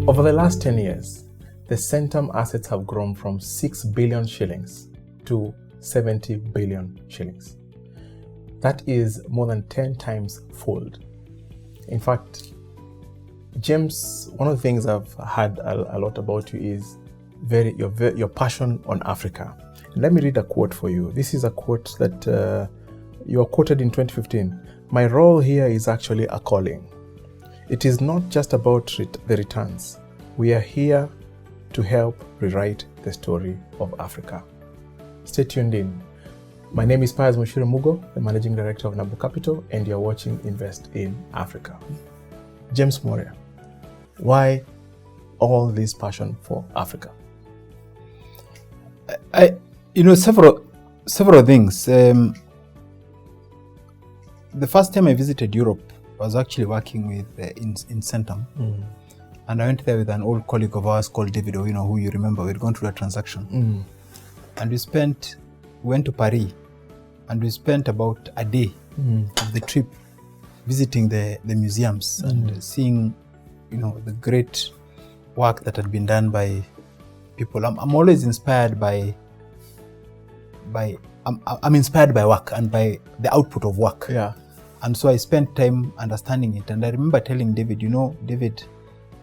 Over the last 10 years, the Centum assets have grown from 6 billion shillings to 70 billion shillings. That is more than 10 times fold. In fact, James, one of the things I've heard a lot about you is your passion on Africa. Let me read a quote for you. This is a quote that you were quoted in 2015. "My role here is actually a calling. It is not just about the returns. We are here to help rewrite the story of Africa." Stay tuned in. My name is Pius Mushiro Mugo, the Managing Director of Nabu Capital, and you're watching Invest in Africa. James Mworia, why all this passion for Africa? Several things. The first time I visited Europe, I was actually working with in Centum. And I went there with an old colleague of ours called David Owino, who you remember. We'd gone through a transaction. And we went to Paris, and we spent about a day of the trip visiting the museums and seeing, the great work that had been done by people. I'm always inspired I'm inspired by work and by the output of work. Yeah. And so I spent time understanding it. And I remember telling David, David,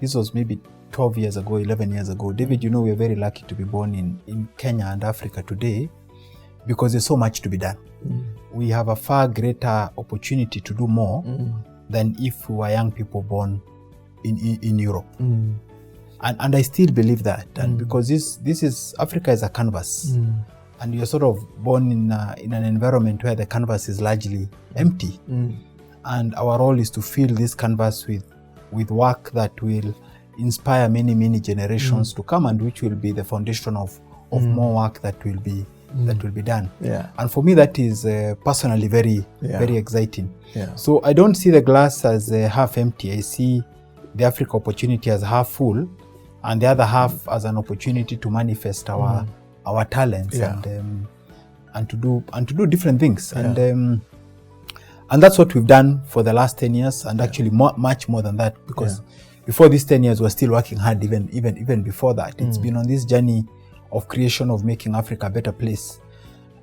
this was maybe 12 years ago, 11 years ago. David, we are very lucky to be born in Kenya and Africa today because there's so much to be done. We have a far greater opportunity to do more than if we were young people born in Europe. And I still believe that. And because this is, Africa is a canvas. And you're sort of born in an environment where the canvas is largely empty. And our role is to fill this canvas with work that will inspire many, many generations to come, and which will be the foundation of more work that will be done. Yeah. And for me, that is personally very exciting. Yeah. So I don't see the glass as half empty. I see the Africa opportunity as half full, and the other half as an opportunity to manifest our talents and to do different things. And that's what we've done for the last 10 years, and actually much more than that, because before these 10 years we're still working hard even before that. It's been on this journey of creation, of making Africa a better place.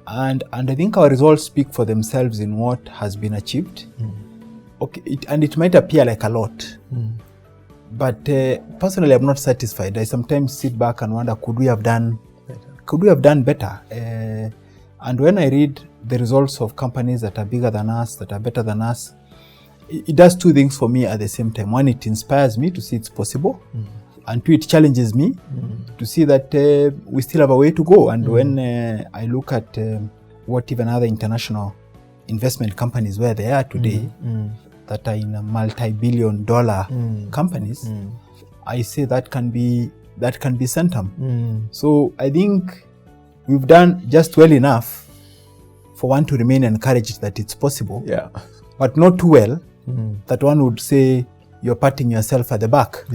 And I think our results speak for themselves in what has been achieved. Okay, it might appear like a lot. But personally, I'm not satisfied. I sometimes sit back and wonder, could we have done better? And when I read the results of companies that are bigger than us, that are better than us, it does two things for me at the same time. One, it inspires me to see it's possible. And two, it challenges me to see that we still have a way to go. And when I look at what even other international investment companies, where they are today, that are in a multi-billion-dollar companies, I say that can be Centum. So I think we've done just well enough for one to remain encouraged that it's possible, but not too well that one would say you're patting yourself at the back.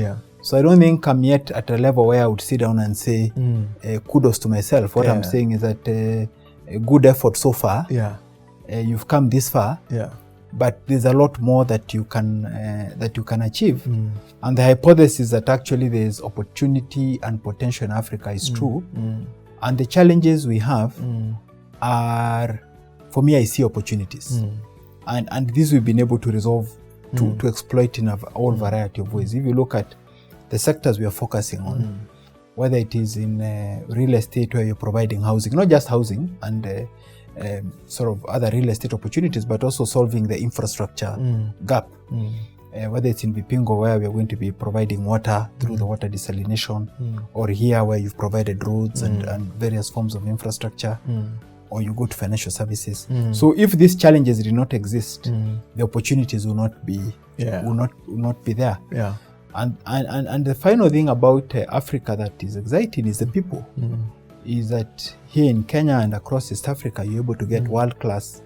So I don't think I'm yet at a level where I would sit down and say kudos to myself. What I'm saying is that a good effort so far. You've come this far. But there's a lot more that you can achieve. And the hypothesis that actually there's opportunity and potential in Africa is true. And the challenges we have are, for me, I see opportunities. And these we've been able to resolve, to exploit in a whole variety of ways. If you look at the sectors we are focusing on, whether it is in real estate where you're providing housing, not just housing and sort of other real estate opportunities, but also solving the infrastructure gap. Whether it's in Bipingo, where we are going to be providing water through the water desalination, or here where you've provided roads and various forms of infrastructure, or you go to financial services. So if these challenges did not exist, the opportunities will not be there. And the final thing about Africa that is exciting is the people. Is that here in Kenya and across East Africa, you're able to get world-class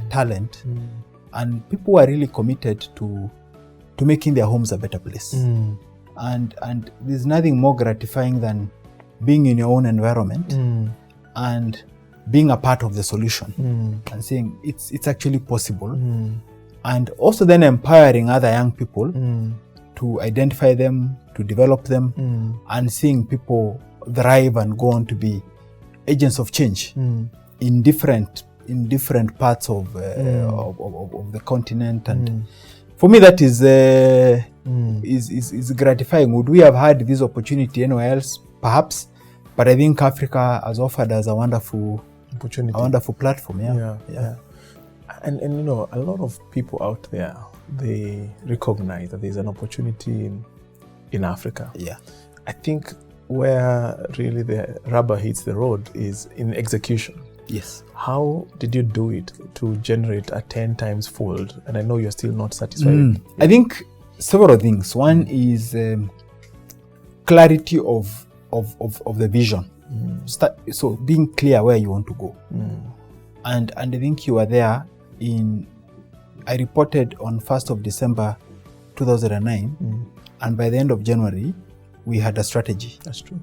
talent, and people are really committed to making their homes a better place. And there's nothing more gratifying than being in your own environment and being a part of the solution and saying it's actually possible, and also then empowering other young people to identify them, to develop them, and seeing people thrive and go on to be agents of change in different parts of the continent. And for me, that is gratifying. Would we have had this opportunity anywhere else? Perhaps, but I think Africa has offered us a wonderful opportunity, a wonderful platform. Yeah. And you know, a lot of people out there, they recognize that there's an opportunity in Africa. Yeah. I think where really the rubber hits the road is in execution. Yes. How did you do it to generate a 10 times fold? And I know you're still not satisfied. I think several things. One is clarity of the vision. So being clear where you want to go. And I think you were there I reported on 1st of December 2009, and by the end of January, we had a strategy. That's true.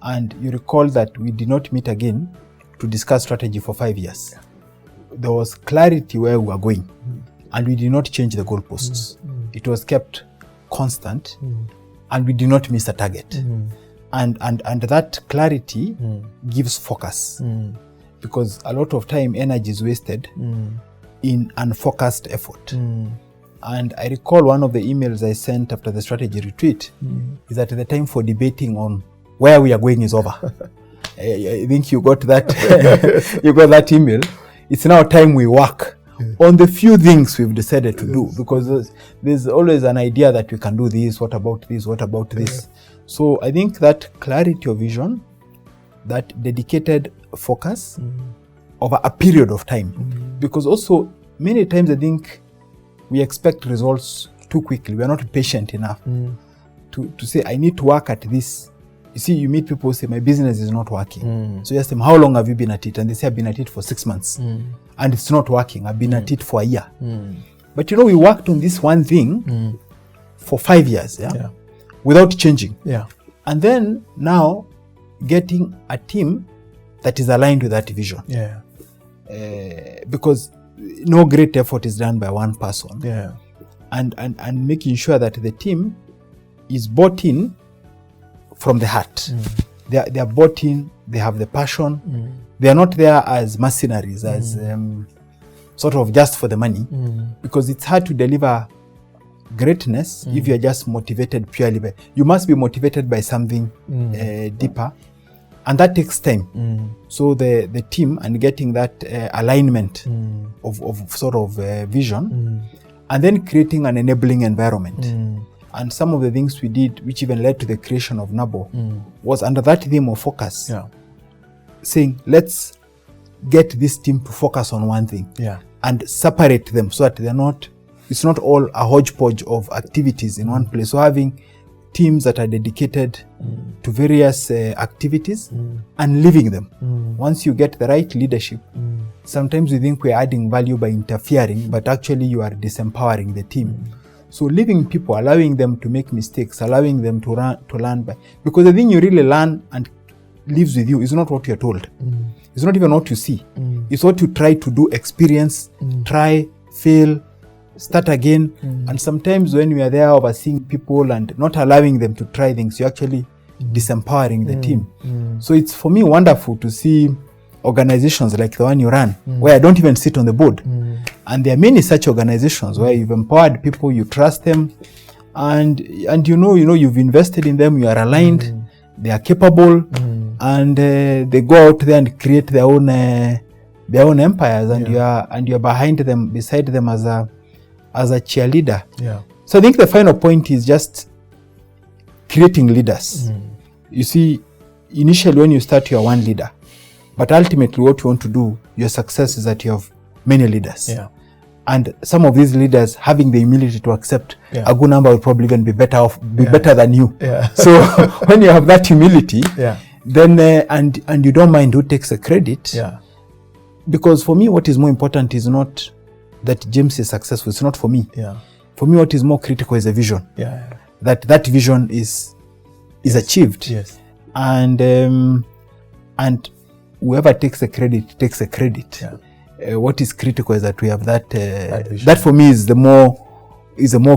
And you recall that we did not meet again to discuss strategy for 5 years. Yeah. There was clarity where we were going, and we did not change the goalposts. It was kept constant, and we did not miss a target. And that clarity gives focus, because a lot of time, energy is wasted in unfocused effort. And I recall one of the emails I sent after the strategy retreat is that the time for debating on where we are going is over. I think you got that. You got that email. It's now time we work on the few things we've decided to do, because there's always an idea that we can do this. What about this? What about this? So I think that clarity of vision, that dedicated focus over a period of time, because also many times I think we expect results too quickly. We are not patient enough to say, I need to work at this. You see, you meet people who say, my business is not working. So you ask them, how long have you been at it? And they say, I've been at it for 6 months. And it's not working. I've been at it for a year. But you know, we worked on this one thing for 5 years, without changing. And then now getting a team that is aligned with that vision. Because no great effort is done by one person. And making sure that the team is bought in from the heart. They are bought in, they have the passion. They are not there as mercenaries, as sort of just for the money, because it's hard to deliver greatness if you are just motivated purely by, you must be motivated by something deeper, and that takes time. So the team and getting that alignment of sort of vision, and then creating an enabling environment. And some of the things we did, which even led to the creation of NABO, was under that theme of focus. Saying, let's get this team to focus on one thing and separate them so that they're not, it's not all a hodgepodge of activities in one place. So having teams that are dedicated to various activities and leaving them. Once you get the right leadership, sometimes we think we're adding value by interfering, but actually you are disempowering the team. So leaving people, allowing them to make mistakes, allowing them to learn by, because the thing you really learn and lives with you is not what you're told. It's not even what you see. It's what you try to do, experience, try, fail, start again. And sometimes when we are there overseeing people and not allowing them to try things, you're actually disempowering the team. So it's for me wonderful to see organizations like the one you run, where I don't even sit on the board. And there are many such organizations where you've empowered people, you trust them, and you know you've invested in them, you are aligned, they are capable, and they go out there and create their own empires, and you're behind them, beside them as a cheerleader. So I think the final point is just creating leaders. You see, initially when you start, you're one leader. But ultimately what you want to do, your success is that you have many leaders. And some of these leaders having the humility to accept a good number will probably even be better than you. So when you have that humility, then and you don't mind who takes the credit. Because for me, what is more important is not that James is successful. It's not for me. For me, what is more critical is a vision. That vision is achieved. And whoever takes the credit takes the credit. What is critical is that we have that. That for me is the more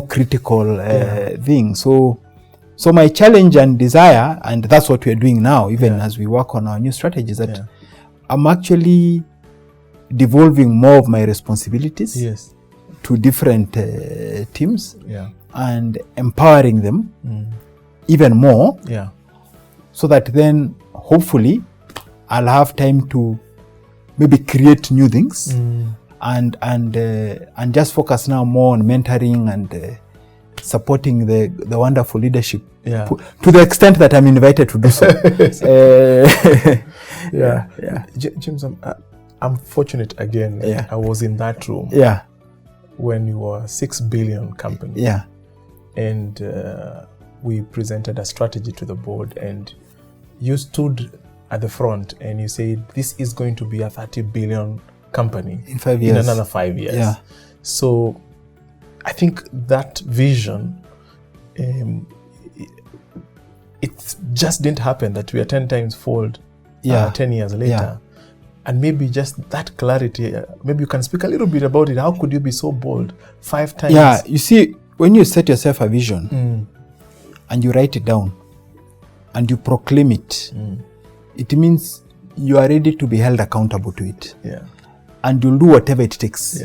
critical thing. So So my challenge and desire, and that's what we're doing now, even as we work on our new strategies, that I'm actually devolving more of my responsibilities to different teams and empowering them even more, so that then hopefully I'll have time to maybe create new things and just focus now more on mentoring and supporting the wonderful leadership to the extent that I'm invited to do so. James, I'm fortunate again. I was in that room when you were a 6 billion company. And we presented a strategy to the board, and you stood at the front and you said, this is going to be a 30 billion company in 5 years. In another 5 years. So I think that vision, it just didn't happen that we are 10 times fold 10 years later. And maybe just that clarity, maybe you can speak a little bit about it. How could you be so bold 5 times? Yeah, you see, when you set yourself a vision and you write it down and you proclaim it, it means you are ready to be held accountable to it. And you'll do whatever it takes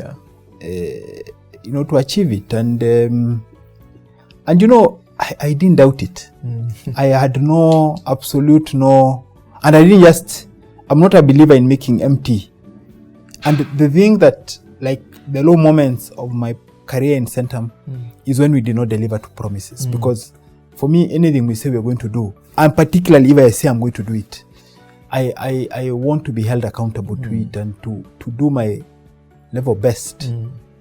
to achieve it. And I didn't doubt it. I had and I didn't I'm not a believer in making empty. And the thing that, like, the low moments of my career in Centum is when we did not deliver to promises. Because for me, anything we say we're going to do, and particularly if I say I'm going to do it, I want to be held accountable to it and to do my level best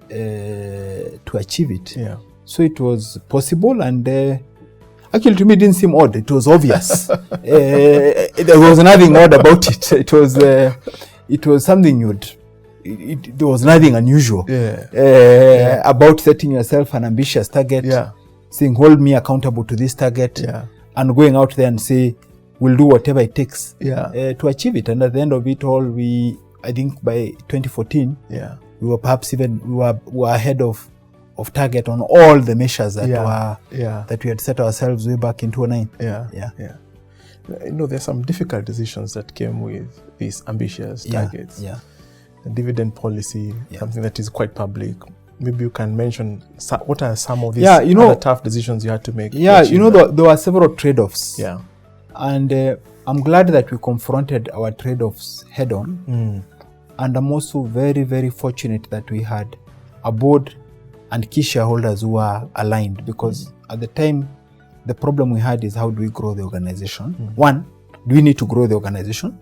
to achieve it. So it was possible, and actually to me it didn't seem odd. It was obvious. There was nothing odd about it. It was something there was nothing unusual about setting yourself an ambitious target, saying hold me accountable to this target, and going out there and say we'll do whatever it takes to achieve it. And at the end of it all, I think by 2014 we were perhaps even we were ahead of target on all the measures that that we had set ourselves way back in 2009. There's some difficult decisions that came with these ambitious targets. The dividend policy, something that is quite public. Maybe you can mention what are some of these other tough decisions you had to make. There were several trade-offs. And I'm glad that we confronted our trade-offs head on. And I'm also very, very fortunate that we had a board and key shareholders who are aligned, because at the time, the problem we had is how do we grow the organization? One, do we need to grow the organization?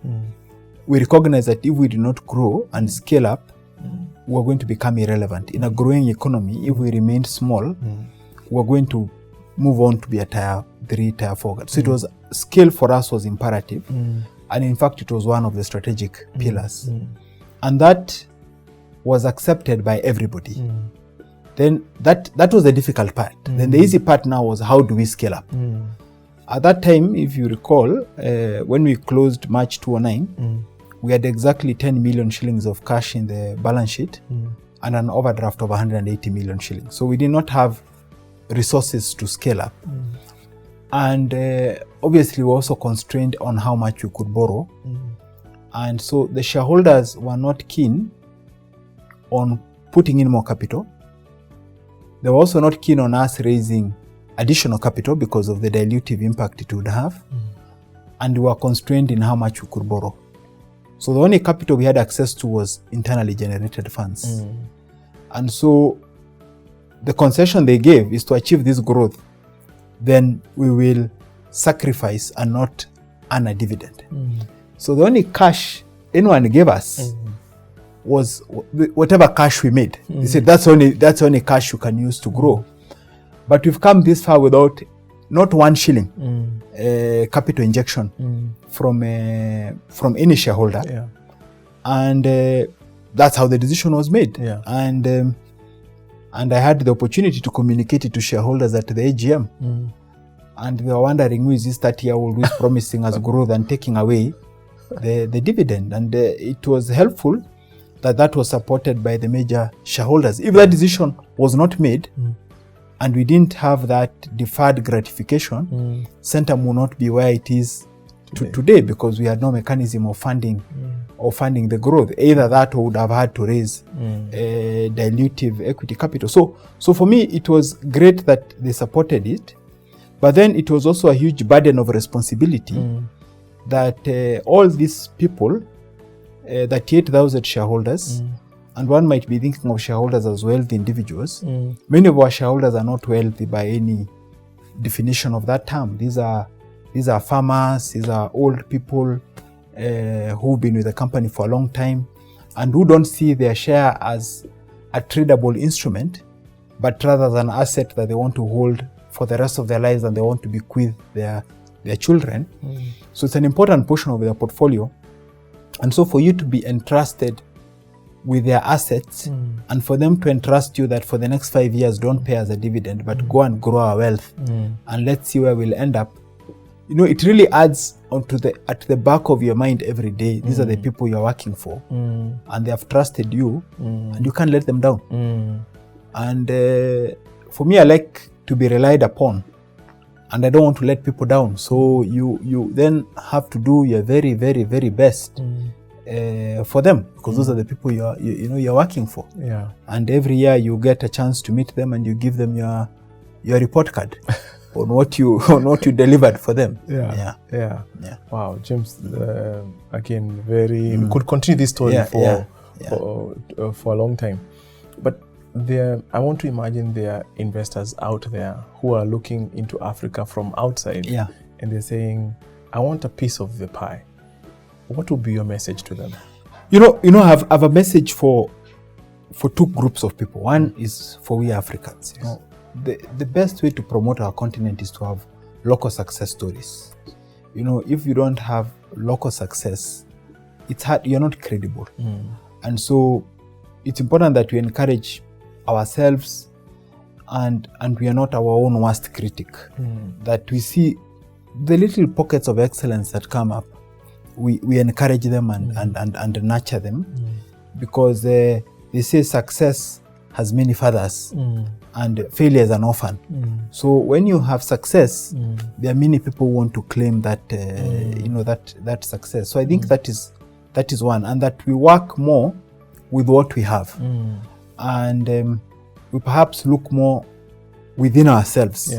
We recognize that if we do not grow and scale up, we're going to become irrelevant. In a growing economy, if we remain small, we're going to move on to be a tier 3, tier 4. So it was, scale for us was imperative. And in fact, it was one of the strategic pillars. And that was accepted by everybody. Then that was the difficult part. Then the easy part now was how do we scale up? At that time, if you recall, when we closed March 2009, we had exactly 10 million shillings of cash in the balance sheet and an overdraft of 180 million shillings. So we did not have resources to scale up. And obviously, we were also constrained on how much we could borrow. And so the shareholders were not keen on putting in more capital. They were also not keen on us raising additional capital because of the dilutive impact it would have. And we were constrained in how much we could borrow. So the only capital we had access to was internally generated funds. And so the concession they gave is to achieve this growth, then we will sacrifice and not earn a dividend. So the only cash anyone gave us was whatever cash we made. They said that's only cash you can use to grow. But we've come this far without not 1 shilling capital injection from any shareholder. And that's how the decision was made. And I had the opportunity to communicate it to shareholders at the AGM. And they were wondering, who is this 30-year-old who is promising us growth and taking away the dividend? And it was helpful that was supported by the major shareholders. If that decision was not made, and we didn't have that deferred gratification, Centum will not be where it is today, because we had no mechanism of funding the growth. Either that or would have had to raise dilutive equity capital. So for me, it was great that they supported it, but then it was also a huge burden of responsibility that all these people, 38,000 shareholders, and one might be thinking of shareholders as wealthy individuals. Many of our shareholders are not wealthy by any definition of that term. These are farmers, these are old people who've been with the company for a long time and who don't see their share as a tradable instrument, but rather than an asset that they want to hold for the rest of their lives and they want to bequeath their children. So it's an important portion of their portfolio. And so for you to be entrusted with their assets and for them to entrust you that for the next 5 years, don't pay us a dividend, but go and grow our wealth and let's see where we'll end up. You know, it really adds at the back of your mind every day. These are the people you're working for and they have trusted you and you can't let them down. And for me, I like to be relied upon and I don't want to let people down. So you then have to do your very, very, very best for them, because those are the people you're working for. Yeah. And every year you get a chance to meet them and you give them your report card on what you delivered for them. Yeah. Wow, James, again, very we could continue this story for a long time. But I want to imagine there are investors out there who are looking into Africa from outside, and they're saying, I want a piece of the pie. What would be your message to them? You know, I have a message for two groups of people. One is for we Africans. You know, the best way to promote our continent is to have local success stories. You know, if you don't have local success, it's hard. You're not credible, and so it's important that we encourage ourselves, and we are not our own worst critic. That we see the little pockets of excellence that come up, we encourage them and nurture them, because they say success has many fathers and failure is an orphan. So when you have success, there are many people who want to claim that that success. So I think that is one, and that we work more with what we have. And we perhaps look more within ourselves,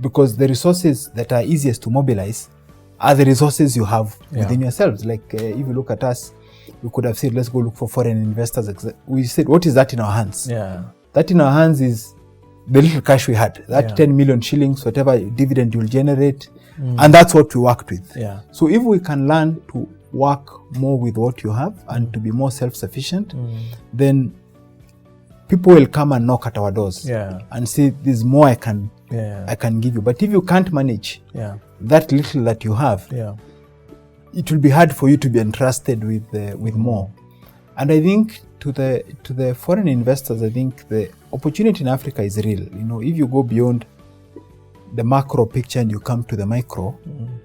because the resources that are easiest to mobilize are the resources you have within yourselves. Like if you look at us, we could have said, let's go look for foreign investors. We said, what is that in our hands? That in our hands is the little cash we had, that 10 million shillings, whatever dividend you'll generate, and that's what we worked with. So if we can learn to work more with what you have and to be more self-sufficient, then people will come and knock at our doors and say, there's more I can give you. But if you can't manage that little that you have, it will be hard for you to be entrusted with more. And I think to the foreign investors, I think the opportunity in Africa is real. You know, if you go beyond the macro picture and you come to the micro,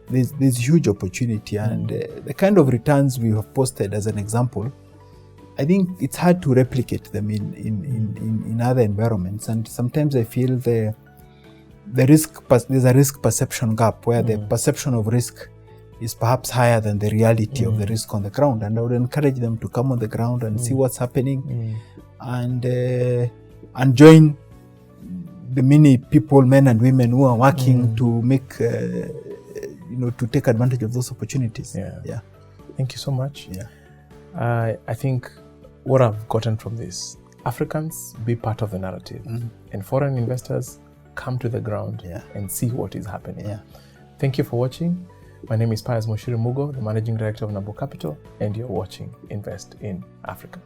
there's huge opportunity, and the kind of returns we have posted as an example, I think it's hard to replicate them in other environments. And sometimes I feel there's a risk perception gap, where the perception of risk is perhaps higher than the reality of the risk on the ground. And I would encourage them to come on the ground and see what's happening, and join the many people, men and women, who are working to make to take advantage of those opportunities. Thank you so much. I think what I've gotten from this, Africans, be part of the narrative, and foreign investors, come to the ground and see what is happening. Thank you for watching. My name is Pius Moshiri Mugo, the Managing Director of Nabo Capital, and you're watching Invest in Africa.